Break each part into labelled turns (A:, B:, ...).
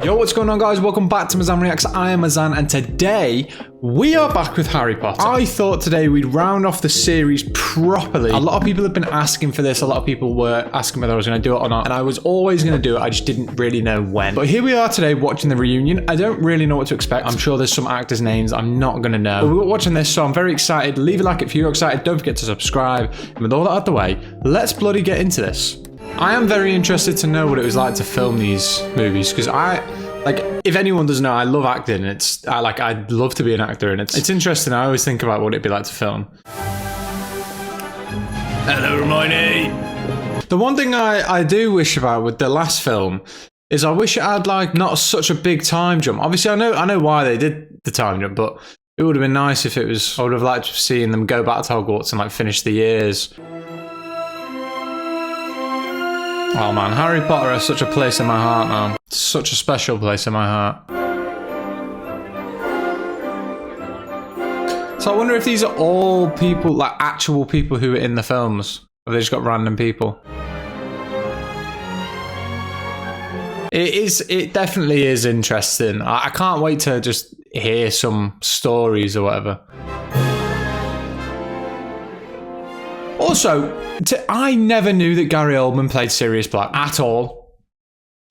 A: Yo, what's going on, guys? Welcome back to Mazan Reacts. I am Mazan, and today we are back with Harry Potter. I thought today we'd round off the series properly. A lot of people have been asking for this. A lot of people were asking whether I was going to do it or not, and I was always going to do it. I just didn't really know when. But here we are today watching the reunion. I don't really know what to expect. I'm sure there's some actors' names I'm not going to know. But we're watching this, so I'm very excited. Leave a like if you're excited. Don't forget to subscribe. And with all that out of the way, let's bloody get into this. I am very interested to know what it was like to film these movies, because if anyone doesn't know, I love acting. I'd love to be an actor, and it's interesting. I always think about what it'd be like to film. Hello, Hermione. The one thing I do wish about with the last film is I wish it had not such a big time jump. Obviously, I know why they did the time jump, but it would have been nice if it was. I would have liked seeing them go back to Hogwarts and finish the years. Oh man, Harry Potter has such a place in my heart, man. Such a special place in my heart. So I wonder if these are all people, actual people who are in the films, or they just got random people. It definitely is interesting. I can't wait to just hear some stories or whatever. Also, I never knew that Gary Oldman played Sirius Black at all.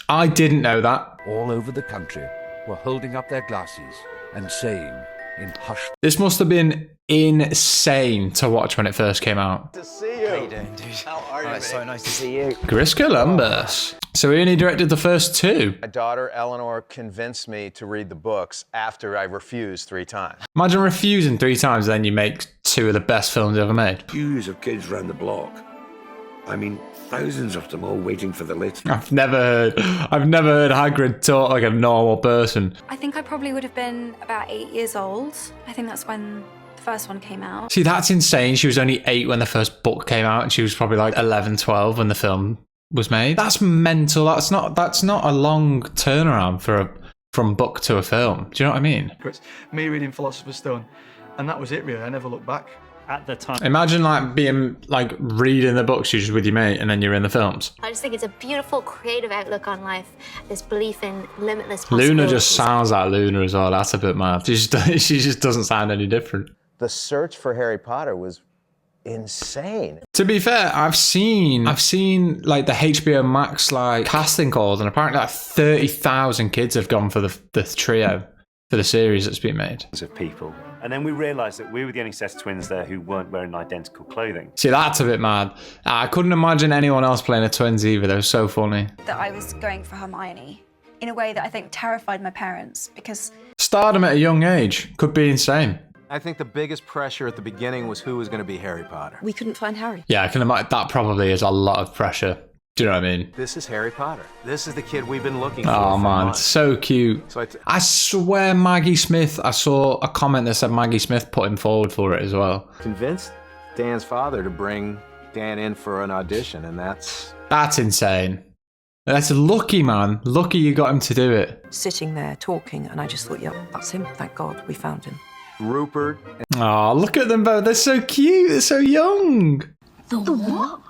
A: I didn't know that.
B: All over the country were holding up their glasses and saying in hushed...
A: This must have been insane to watch when it first came out.
C: To see you.
D: How you doing, dude?
C: How are you?
D: It's so nice to see you.
A: Chris Columbus. So he only directed the first two.
C: My daughter Eleanor convinced me to read the books after I refused 3 times.
A: Imagine refusing 3 times, then you make 2 of the best films ever made.
E: Queues of kids round the block. I mean, thousands of them all waiting for the lift.
A: I've never heard Hagrid talk like a normal person.
F: I think I probably would have been about 8 years old. I think that's when the first one came out.
A: See, that's insane. She was only 8 when the first book came out, and she was probably 11, 12 when the film was made. That's mental. That's not a long turnaround from book to a film. Do you know what I mean?
G: It's me reading Philosopher's Stone, and that was it really. I never looked back.
H: At the time.
A: Imagine being reading the books you're just with your mate and then you're in the films.
I: I just think it's a beautiful creative outlook on life, this belief in limitless possibilities.
A: Luna just sounds like Luna as well. That's a bit mad. She just doesn't sound any different.
C: The search for Harry Potter was insane.
A: To be fair, I've seen the HBO Max casting calls, and apparently 30,000 kids have gone for the trio for the series that's been made.
H: Of people. And then we realised that we were the only set of twins there who weren't wearing identical clothing.
A: See, that's a bit mad. I couldn't imagine anyone else playing a twins either. They were so funny.
F: That I was going for Hermione in a way that I think terrified my parents, because
A: stardom at a young age could be insane.
J: I think the biggest pressure at the beginning was who was going to be Harry Potter.
F: we couldn't find Harry.
A: Yeah, I can imagine that probably is a lot of pressure. Do you know what I mean?
J: This is Harry Potter. This is the kid we've been looking for.
A: Oh man,
J: months.
A: so cute.
J: So
A: I swear Maggie Smith, I saw a comment that said Maggie Smith put him forward for it as well.
J: Convinced Dan's father to bring Dan in for an audition, and that's
A: insane. That's lucky, man. Lucky you got him to do it.
K: Sitting there talking, and I just thought, yep, that's him. Thank God we found him.
J: Rupert.
A: Oh, look at them both. They're so cute. They're so young.
I: The what?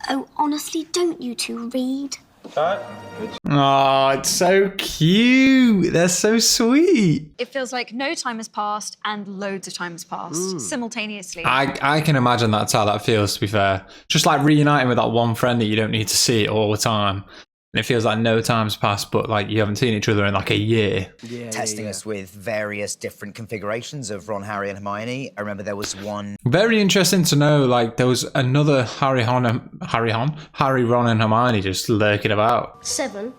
I: Oh, honestly, don't you two read?
A: Oh, it's so cute. They're so sweet.
F: It feels like no time has passed and loads of time has passed simultaneously.
A: I can imagine that's how that feels, to be fair. Just reuniting with that one friend that you don't need to see all the time. And it feels like no time's passed, but you haven't seen each other in a year.
D: Testing us with various different configurations of Ron, Harry, and Hermione. I remember there was one.
A: Very interesting to know, there was another Harry, Ron, and Hermione just lurking about.
I: 7.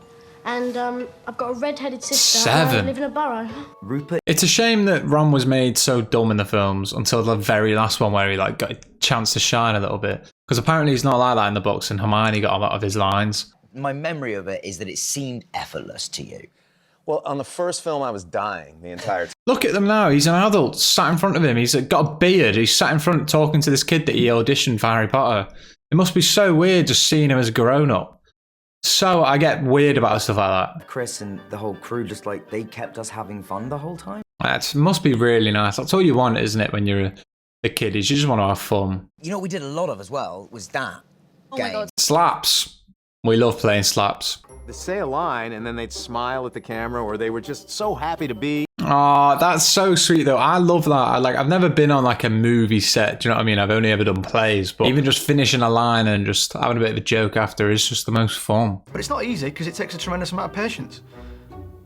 I: And I've got a red-headed sister.
A: 7?
I: I live in a burrow.
D: Rupert.
A: It's a shame that Ron was made so dumb in the films until the very last one where he got a chance to shine a little bit. Because apparently he's not like that in the books, and Hermione got a lot of his lines.
D: My memory of it is that it seemed effortless to you.
C: Well, on the first film, I was dying the entire time.
A: Look at them now. He's an adult, sat in front of him. He's got a beard. He's sat in front talking to this kid that he auditioned for Harry Potter. It must be so weird just seeing him as a grown-up. So I get weird about stuff like that.
D: Chris and the whole crew, they kept us having fun the whole time.
A: That must be really nice. That's all you want, isn't it, when you're a kid? You just want to have fun.
D: You know what we did a lot of as well was that
F: Oh my God.
A: Slaps. We love playing slaps.
J: They'd say a line and then they'd smile at the camera, or they were just so happy to be.
A: Oh, that's so sweet though. I love that. I've never been on like a movie set. Do you know what I mean? I've only ever done plays, but even just finishing a line and just having a bit of a joke after is just the most fun.
G: But it's not easy because it takes a tremendous amount of patience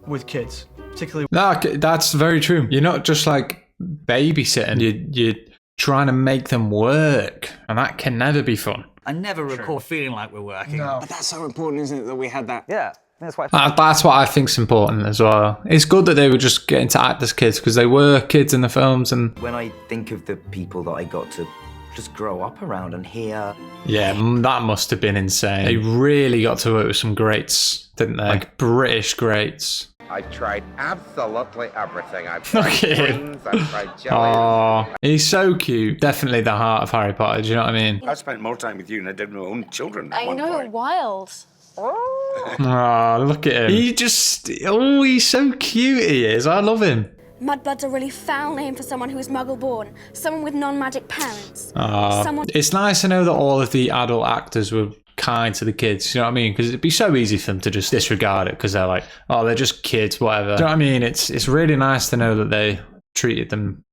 G: with kids, particularly.
A: No, that's very true. You're not just like babysitting. You're trying to make them work, and that can never be fun.
L: I never recall feeling like we're working.
G: No.
L: But that's so important, isn't it, that we had that?
D: Yeah. That's why.
A: That's what I think's important as well. It's good that they were just getting to act as kids because they were kids in the films. And
D: when I think of the people that I got to just grow up around and hear.
A: Yeah, that must have been insane. They really got to work with some greats, didn't they? Like British greats.
M: I tried absolutely everything. I've tried
A: Look at him.
M: greens, I've tried jellies.
A: Oh, he's so cute. Definitely the heart of Harry Potter. Do you know what I mean?
E: I spent more time with you than I did with my own children.
I: I know, wild.
A: Oh, look at him. He's so cute he is. I love him.
N: Mudblood's a really foul name for someone who is muggle-born. Someone with non-magic parents.
A: It's nice to know that all of the adult actors were kind to the kids, you know what I mean? Because it'd be so easy for them to just disregard it because they're like, oh, they're just kids, whatever. Do you know what I mean? It's really nice to know that they treated them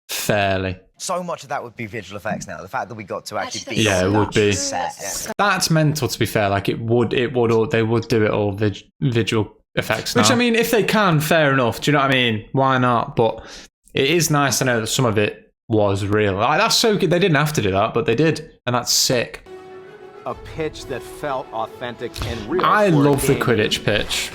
A: fairly.
D: So much of that would be visual effects now. The fact that we got to actually be
A: it would be.
D: Set.
A: That's mental, to be fair. Like they would do it all visual effects now. Which I mean, if they can, fair enough. Do you know what I mean? Why not? But it is nice to know that some of it was real. Like, that's so good. They didn't have to do that, but they did, and that's sick.
J: A pitch that felt authentic and real.
A: I love the Quidditch pitch.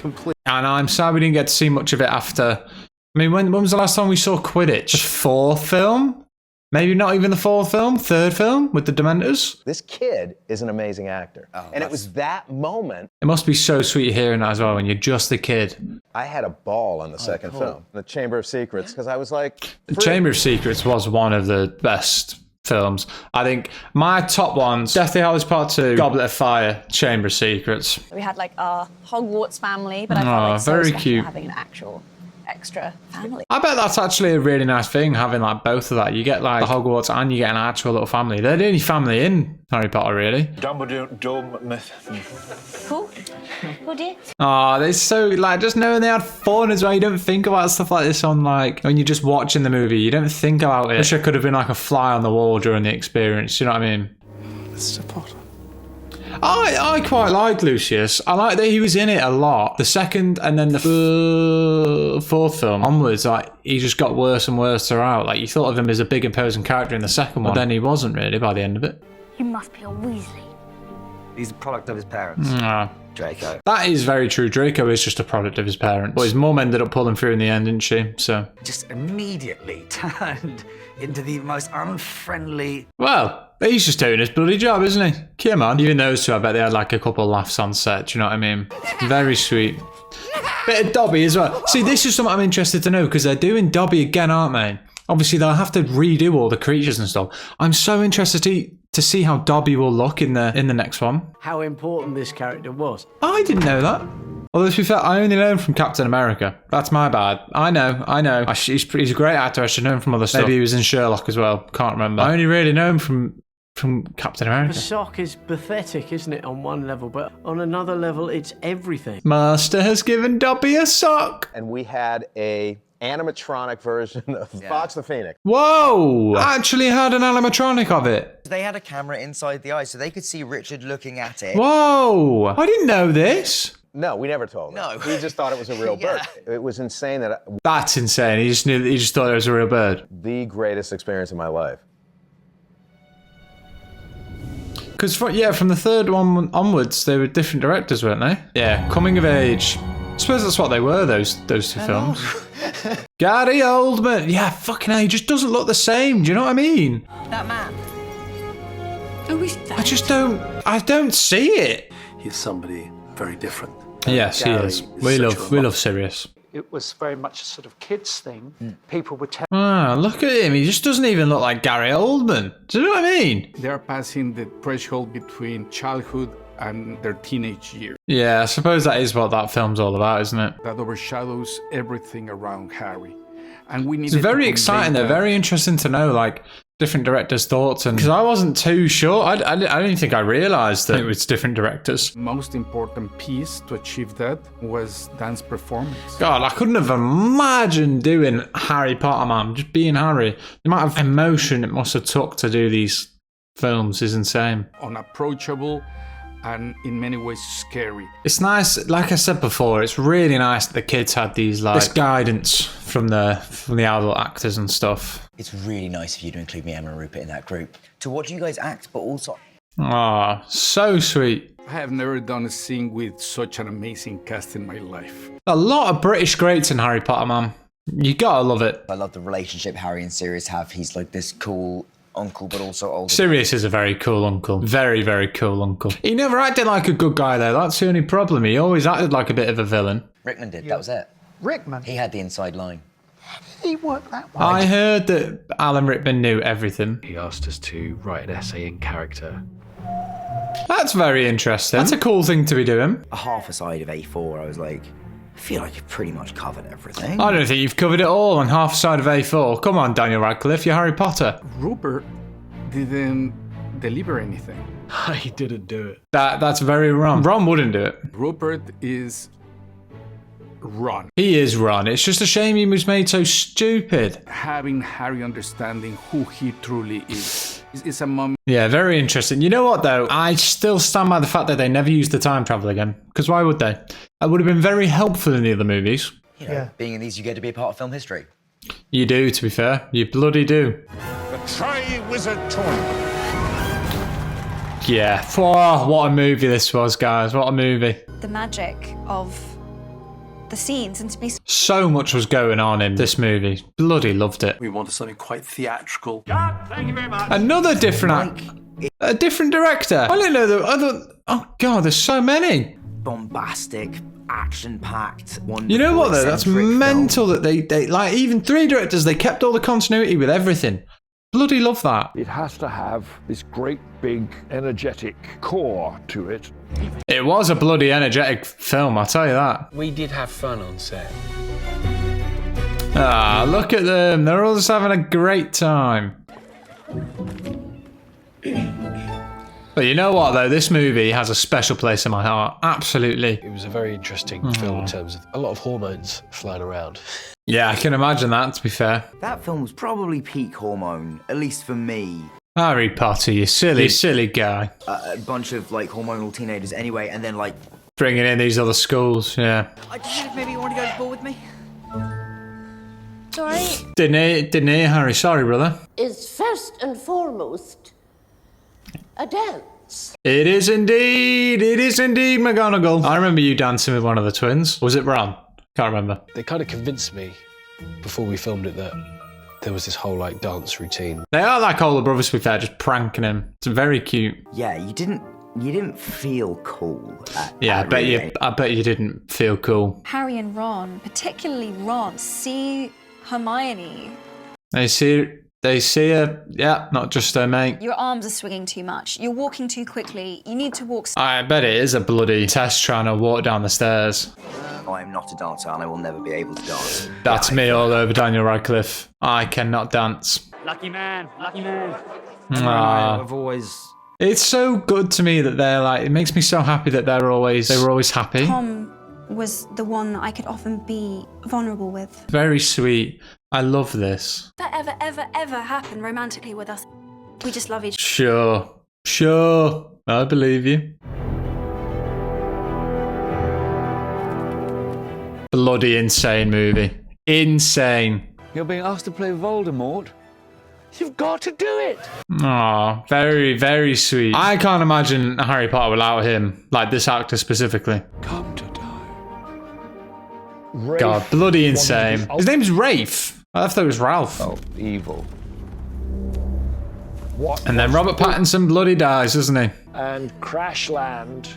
A: And I'm sad we didn't get to see much of it after. I mean, when was the last time we saw Quidditch? The fourth film? Maybe not even the fourth film, third film with the Dementors.
C: This kid is an amazing actor. And it was that moment.
A: It must be so sweet hearing that as well when you're just a kid.
C: I had a ball on the second film, The Chamber of Secrets, because I was like...
A: The Chamber of Secrets was one of the best films. I think my top ones, Deathly Hallows Part 2, Goblet of Fire, Chamber of Secrets.
O: We had like our Hogwarts family, but I felt like
A: very
O: so
A: cute.
O: having an actual extra family.
A: I bet that's actually a really nice thing, having like both of that. You get like the Hogwarts and you get an actual little family. They're the only family in Harry Potter, really.
O: Cool. Cool, dear.
A: Oh, they're so, like, just knowing they had fun as well. You don't think about stuff like this on, like, when you're just watching the movie. You don't think about it. Wish I could have been like a fly on the wall during the experience. You know what I mean?
P: Mr. Potter.
A: I quite like Lucius. I like that he was in it a lot. The second and then the fourth film onwards, like, he just got worse and worse throughout. Like, you thought of him as a big imposing character in the second one, but then he wasn't really by the end of it.
N: You must be a Weasley.
D: He's a product of his parents. Draco.
A: That is very true. Draco is just a product of his parents. But his mum ended up pulling through in the end, didn't she? So
L: Just immediately turned into the most unfriendly...
A: Well, he's just doing his bloody job, isn't he? Come on. Even those two, I bet they had like a couple of laughs on set, do you know what I mean? Very sweet. Bit of Dobby as well. See, this is something I'm interested to know, because they're doing Dobby again, aren't they? Obviously, they'll have to redo all the creatures and stuff. I'm so interested to see how Dobby will look in the next one.
Q: How important this character was.
A: I didn't know that. Although, to be fair, I only know him from Captain America. That's my bad. I know. He's a great actor. I should know him from other stuff. Maybe he was in Sherlock as well. Can't remember. I only really know him from Captain America.
Q: The sock is pathetic, isn't it, on one level, but on another level, it's everything.
A: Master has given Dobby a sock.
C: And we had a animatronic version of Fox the Phoenix.
A: Whoa! I actually had an animatronic of it.
D: They had a camera inside the eye, so they could see Richard looking at it.
A: Whoa! I didn't know this.
C: No, we never told him. No. We just thought it was a real bird. It was insane that...
A: That's insane. He just thought it was a real bird.
C: The greatest experience of my life.
A: Because, from the third one onwards, they were different directors, weren't they? Yeah, coming of age. I suppose that's what they were, those two films. Gary Oldman. Yeah, fucking hell, he just doesn't look the same. Do you know what I mean?
O: That man.
N: Who is that?
A: I don't see it.
P: He's somebody very different.
A: Yes, he is. We love Sirius.
R: It was very much a sort of kids thing. People would tell.
A: Ah, look at him. He just doesn't even look like Gary Oldman. Do you know what I mean?
P: They are passing the threshold between childhood and their teenage years.
A: Yeah, I suppose that is what that film's all about, isn't it?
P: That overshadows everything around Harry. And we need.
A: It's very exciting. They're very interesting to know, like, different directors' thoughts, and because I wasn't too sure, I don't think I realised that it was different directors.
P: Most important piece to achieve that was Dan's performance.
A: God, I couldn't have imagined doing Harry Potter, man. Just being Harry. The amount of emotion it must have took to do these films is insane.
P: Unapproachable and in many ways scary.
A: It's nice, like I said before, it's really nice that the kids had these this guidance from the adult actors and stuff.
D: It's really nice of you to include me, Emma and Rupert, in that group. To watch you guys act, but also...
A: Ah, so sweet.
P: I have never done a scene with such an amazing cast in my life.
A: A lot of British greats in Harry Potter, man. You gotta love it.
D: I love the relationship Harry and Sirius have. He's like this cool uncle, but also older.
A: Sirius is a very cool uncle. Very, very cool uncle. He never acted like a good guy, though. That's the only problem. He always acted like a bit of a villain.
D: Rickman did, that was it.
R: Rickman?
D: He had the inside line.
R: He worked that way.
A: I heard that Alan Rickman knew everything.
S: He asked us to write an essay in character.
A: That's very interesting. That's a cool thing to be doing.
D: A half a side of A4, I was like, I feel like you've pretty much covered everything.
A: I don't think you've covered it all on half a side of A4. Come on, Daniel Radcliffe, you're Harry Potter.
P: Rupert didn't deliver anything.
S: He didn't do it.
A: That's very Ron. Ron wouldn't do it.
P: Rupert is Ron.
A: He is Ron. It's just a shame he was made so stupid.
P: Having Harry understanding who he truly is a moment.
A: Yeah, very interesting. You know what, though? I still stand by the fact that they never used the time travel again. Because why would they? That would have been very helpful in the other movies.
D: You know, being in these, you get to be a part of film history.
A: You do, to be fair. You bloody do.
T: The Tri-Wizard Tournament.
A: Yeah. Oh, what a movie this was, guys. What a movie.
N: The magic of the scenes, and to be
A: so much was going on in this movie. Bloody loved it.
U: We wanted something quite theatrical.
R: Thank you very much.
A: Another different a different director. I didn't know that other. Oh god, there's so many.
D: Bombastic, action-packed.
A: You know what though? That's mental that they like even 3 directors. They kept all the continuity with everything. Bloody love that.
E: It has to have this great, big, energetic core to it.
A: It was a bloody energetic film, I'll tell you that.
S: We did have fun on set.
A: Ah, look at them. They're all just having a great time. But you know what, though? This movie has a special place in my heart. Absolutely.
S: It was a very interesting film in terms of a lot of hormones flying around.
A: Yeah, I can imagine that, to be fair.
D: That film was probably peak hormone, at least for me.
A: Harry Potter, you silly guy.
D: A bunch of, like, hormonal teenagers anyway, and then, like...
A: bringing in these other schools, yeah.
V: I just wondered if maybe you want to go to the ball with me.
O: Sorry?
A: Didn't hear, Harry. Sorry, brother.
O: Is first and foremost a dance.
A: It is indeed, McGonagall. I remember you dancing with one of the twins. Was it Ron? Can't remember.
S: They kind of convinced me before we filmed it that there was this whole like dance routine.
A: They are like older brothers, to be fair, just pranking him. It's very cute.
D: Yeah, you didn't feel cool.
A: Yeah, I bet you didn't feel cool.
N: Harry and Ron, particularly Ron, see Hermione.
A: They see her, yeah, not just her mate.
N: Your arms are swinging too much. You're walking too quickly. You need to walk.
A: I bet it is a bloody test trying to walk down the stairs.
D: I am not a dancer and I will never be able to dance.
A: That's me all over Daniel Radcliffe. I cannot dance.
R: Lucky man, lucky man.
A: I've
D: always...
A: It's so good to me that they're like, it makes me so happy that they were always happy.
N: Tom was the one that I could often be vulnerable with.
A: Very sweet. I love this.
F: That ever happen romantically with us. We just love each
A: other. Sure. I believe you. Bloody insane movie. Insane.
W: You're being asked to play Voldemort? You've got to do it!
A: Aw, very, very sweet. I can't imagine Harry Potter without him. Like this actor specifically.
W: Come to die.
A: God, bloody insane. His name's Rafe. I thought it was Ralph.
E: Oh, evil. What?
A: And then Robert Pattinson bloody dies, doesn't he?
E: And crash land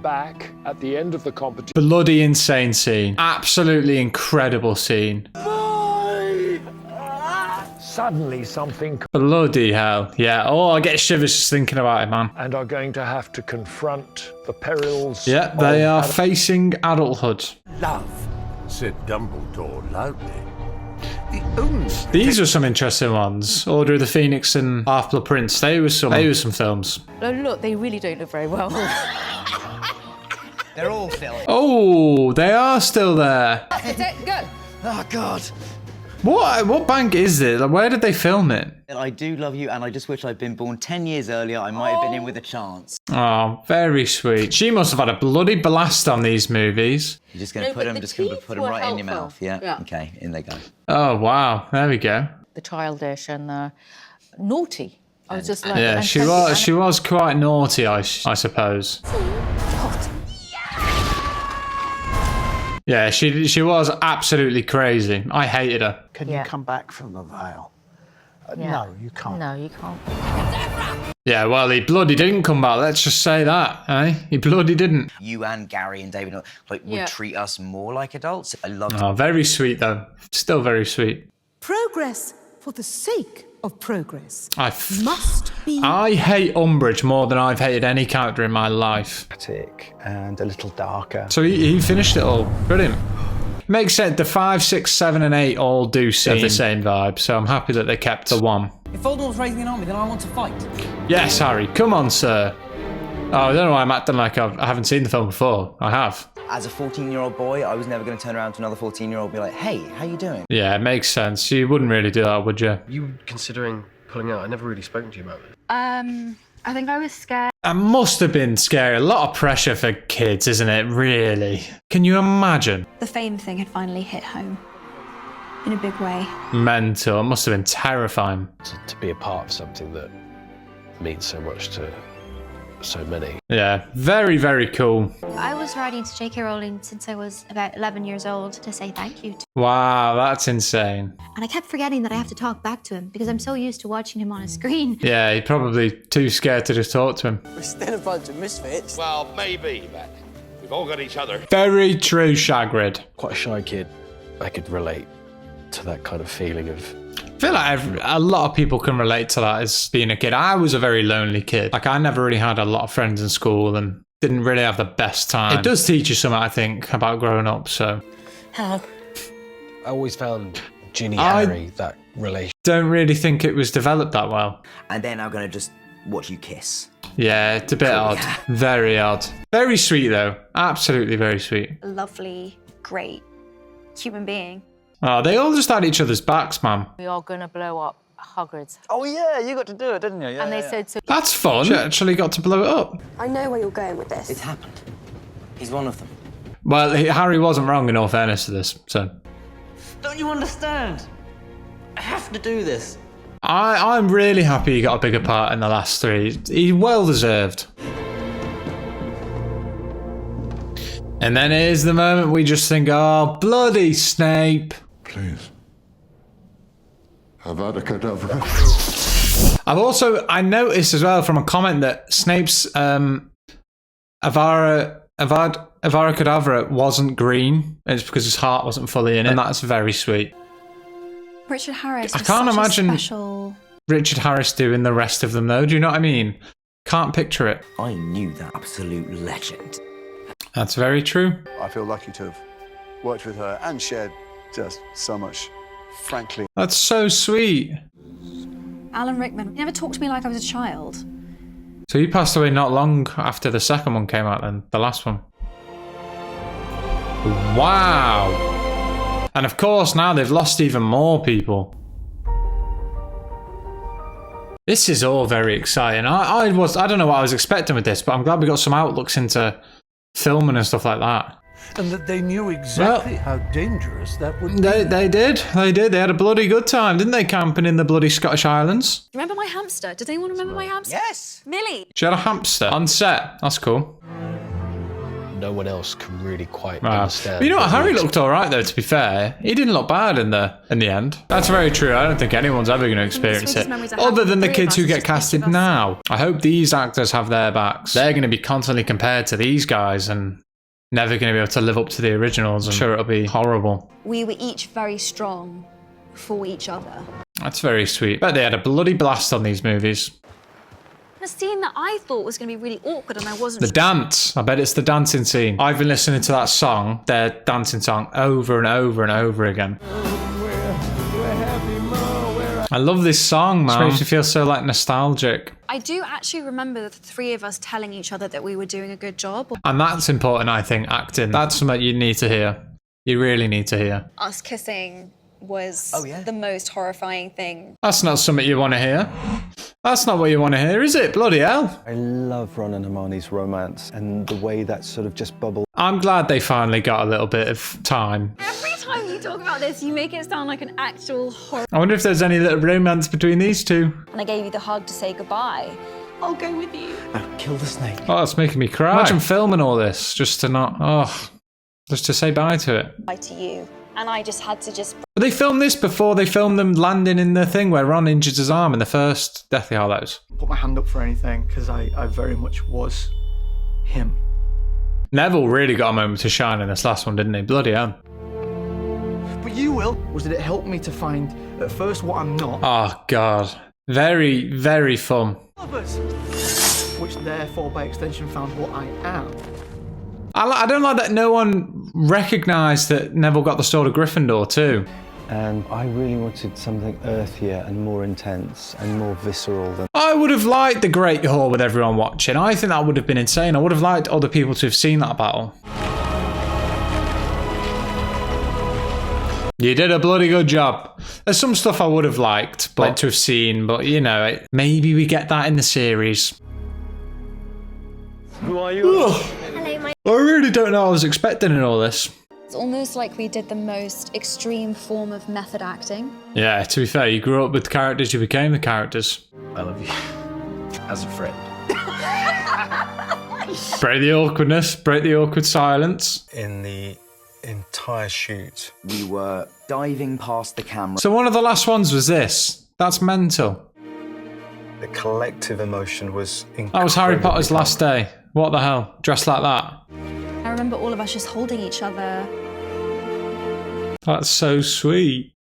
E: back at the end of the competition.
A: Bloody insane scene. Absolutely incredible scene.
E: Suddenly something...
A: Bloody hell. Yeah. Oh, I get shivers just thinking about it, man.
E: And are going to have to confront the perils...
A: Yeah, they are facing adulthood.
B: Love, said Dumbledore loudly.
A: These are some interesting ones. Order of the Phoenix and Half-Blood Prince. They were some films.
G: Oh, look, they really don't look very well.
D: They're all filmed.
A: Oh, they are still there.
G: That's it, go.
D: Oh, God.
A: What bank is it? Like, where did they film it?
D: I do love you, and I just wish I'd been born 10 years earlier. I might have been in with a chance.
A: Oh, very sweet. She must have had a bloody blast on these movies.
D: You're just going to put them right in your mouth, yeah? Okay, in they go.
A: Oh, wow. There we go.
G: The childish and the naughty. I was just like...
A: Yeah, she was quite naughty, I suppose. Yeah, she was absolutely crazy. I hated her.
R: Can you come back from the veil? No, you can't.
G: No, you can't.
A: Yeah, well, he bloody didn't come back. Let's just say that, eh? He bloody didn't.
D: You and Gary and David would treat us more like adults. I love it.
A: Oh, very sweet, though. Still very sweet.
H: Progress for the sake of progress
A: must be. I hate Umbridge more than I've hated any character in my life.
R: And a little darker.
A: So he finished it all. Brilliant. Makes sense. The 5, 6, 7, and 8 all do seem the same vibe, so I'm happy that they kept the 1.
K: If Voldemort's raising an army, then I want to fight.
A: Yes, Harry. Come on, sir. Oh, I don't know why I'm acting like I haven't seen the film before. I have.
D: As a 14-year-old boy, I was never going to turn around to another 14-year-old and be like, hey, how you doing?
A: Yeah, it makes sense. You wouldn't really do that, would you?
S: You considering pulling out? I never really spoken to you about it.
F: I think I was scared.
A: That must have been scary. A lot of pressure for kids, isn't it? Really? Can you imagine?
F: The fame thing had finally hit home. In a big way.
A: Mental. It must have been terrifying.
S: To be a part of something that means so much to so many.
A: Yeah, very, very cool.
I: I was writing to J.K. Rowling since I was about 11 years old to say thank you.
A: Wow, that's insane.
I: And I kept forgetting that I have to talk back to him because I'm so used to watching him on a screen.
A: Yeah, you're probably too scared to just talk to him.
K: We're still a bunch of misfits.
T: Well, maybe, but we've all got each other.
A: Very true, Shagrid.
S: Quite a shy kid. I could relate to that kind of feeling of...
A: I feel like a lot of people can relate to that as being a kid. I was a very lonely kid. Like, I never really had a lot of friends in school and didn't really have the best time. It does teach you something, I think, about growing up, so...
S: Hello. I always found Ginny Harry, that relation.
A: Don't really think it was developed that well.
D: And they're now going to just watch you kiss.
A: Yeah, it's a bit odd. Very odd. Very sweet, though. Absolutely very sweet.
F: A lovely, great human being.
A: Oh, they all just had each other's backs, man.
G: We are going to blow up Hogwarts.
K: Oh, yeah, you got to do it, didn't you? Yeah,
G: and they said so.
A: That's fun. She actually got to blow it up.
N: I know where you're going with this.
D: It's happened. He's one of them.
A: Well, Harry wasn't wrong in all fairness to this, so...
K: Don't you understand? I have to do this.
A: I'm really happy he got a bigger part in the last 3. He well deserved. And then here's the moment we just think, oh, bloody Snape.
T: Please. Avada Kedavra.
A: I noticed as well from a comment that Snape's Avada Kedavra wasn't green. It's because his heart wasn't fully in it, and that's very sweet.
F: Richard Harris.
A: I can't imagine
F: special...
A: Richard Harris doing the rest of them though. Do you know what I mean? Can't picture it.
D: I knew that absolute legend.
A: That's very true.
X: I feel lucky to have worked with her and shared just so much, frankly.
A: That's so sweet.
F: Alan Rickman never talked to me like I was a child.
A: So he passed away not long after the second one came out then, the last one. Wow. And of course now they've lost even more people. This is all very exciting. I don't know what I was expecting with this, but I'm glad we got some outlooks into filming and stuff like that.
B: And that they knew exactly how dangerous that would be.
A: They did. They had a bloody good time, didn't they, camping in the bloody Scottish Islands?
F: Do you remember my hamster? Does anyone remember my hamster?
D: Yes!
F: Millie!
A: She had a hamster on set. That's cool.
S: No one else can really quite understand.
A: But you know what? Harry looked all right, though, to be fair. He didn't look bad in the end. That's very true. I don't think anyone's ever going to experience it. Other than the kids who get casted now. I hope these actors have their backs. They're going to be constantly compared to these guys and never going to be able to live up to the originals. I'm sure it'll be horrible.
F: We were each very strong for each other.
A: That's very sweet. Bet they had a bloody blast on these movies.
F: A scene that I thought was going to be really awkward and I wasn't.
A: The dance. I bet it's the dancing scene. I've been listening to that song, their dancing song, over and over and over again. I love this song, man. It makes me feel so like nostalgic.
F: I do actually remember the three of us telling each other that we were doing a good job.
A: And that's important, I think, acting. That's something you need to hear. You really need to hear.
F: Us kissing was the most horrifying thing.
A: That's not something you want to hear. That's not what you want to hear, is it? Bloody hell.
J: I love Ron and Hermione's romance and the way that sort of just bubbled.
A: I'm glad they finally got a little bit of time.
F: Every time you talk about this, you make it sound like an actual horror.
A: I wonder if there's any little romance between these two.
F: And I gave you the hug to say goodbye. I'll go with you.
J: Now kill the snake.
A: Oh, it's making me cry. Imagine filming all this just to not, just to say bye to it.
F: Bye to you. And I just had to
A: But they filmed this before they filmed them landing in the thing where Ron injured his arm in the first Deathly Hallows.
R: Put my hand up for anything, because I very much was him.
A: Neville really got a moment to shine in this last one, didn't he? Bloody hell.
R: But you, Will, was that it helped me to find at first what I'm not.
A: Oh, God. Very, very fun.
R: Which therefore, by extension, found what I am.
A: I don't like that no one recognised that Neville got the sword of Gryffindor too.
J: And I really wanted something earthier and more intense and more visceral than...
A: I would have liked the Great Hall with everyone watching. I think that would have been insane. I would have liked other people to have seen that battle. You did a bloody good job. There's some stuff I would have liked to have seen, but you know, maybe we get that in the series.
J: Who are you?
A: I really don't know what I was expecting in all this.
F: It's almost like we did the most extreme form of method acting.
A: Yeah, to be fair, you grew up with the characters, you became the characters.
J: I love you. As a friend.
A: Break the awkwardness, break the awkward silence.
J: In the entire shoot,
D: we were diving past the camera.
A: So one of the last ones was this. That's mental.
J: The collective emotion was incredible.
A: That was Harry Potter's last day. What the hell? Dressed like that.
F: I remember all of us just holding each other.
A: That's so sweet.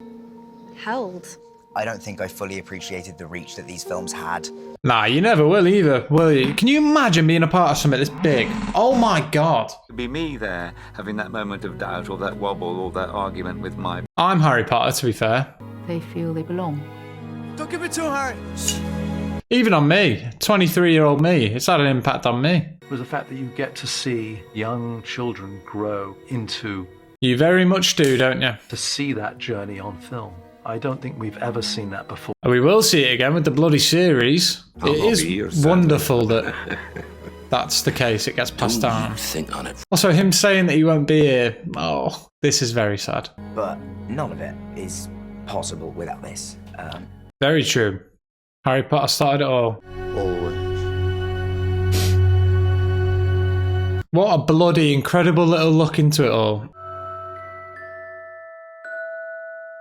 F: Held.
D: I don't think I fully appreciated the reach that these films had.
A: Nah, you never will either, will you? Can you imagine being a part of something this big? Oh my God.
L: It'd be me there, having that moment of doubt or that wobble or that argument with my...
A: I'm Harry Potter, to be fair.
G: They feel they belong.
X: Don't give it to Harry.
A: Even on me, 23-year-old me, it's had an impact on me.
R: Was the fact that you get to see young children grow into...
A: You very much do, don't you?
R: To see that journey on film. I don't think we've ever seen that before.
A: We will see it again with the bloody series. It is wonderful that that's the case. It gets passed down.
E: Think on it.
A: Also, him saying that he won't be here. Oh, this is very sad.
D: But none of it is possible without this.
A: Very true. Harry Potter started it all.
E: Always.
A: What a bloody incredible little look into it all.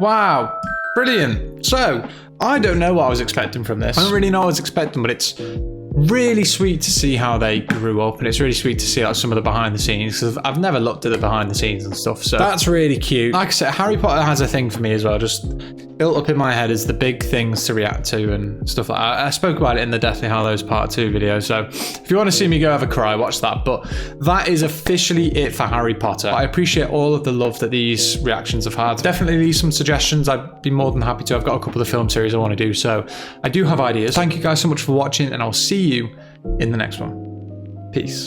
A: Wow, brilliant. So, I don't know what I was expecting from this. I don't really know what I was expecting, but it's really sweet to see how they grew up, and it's really sweet to see like some of the behind the scenes, because I've never looked at the behind the scenes and stuff, so that's really cute. Like I said, Harry Potter has a thing for me as well, just built up in my head as the big things to react to and stuff like that. I spoke about it in the Deathly Hallows Part 2 video, so if you want to see me go have a cry, watch that. But that is officially it for Harry Potter. I appreciate all of the love that these reactions have had. Definitely leave some suggestions. I'd be more than happy to. I've got a couple of film series I want to do, so I do have ideas. Thank you guys so much for watching, and I'll see you in the next one. Peace.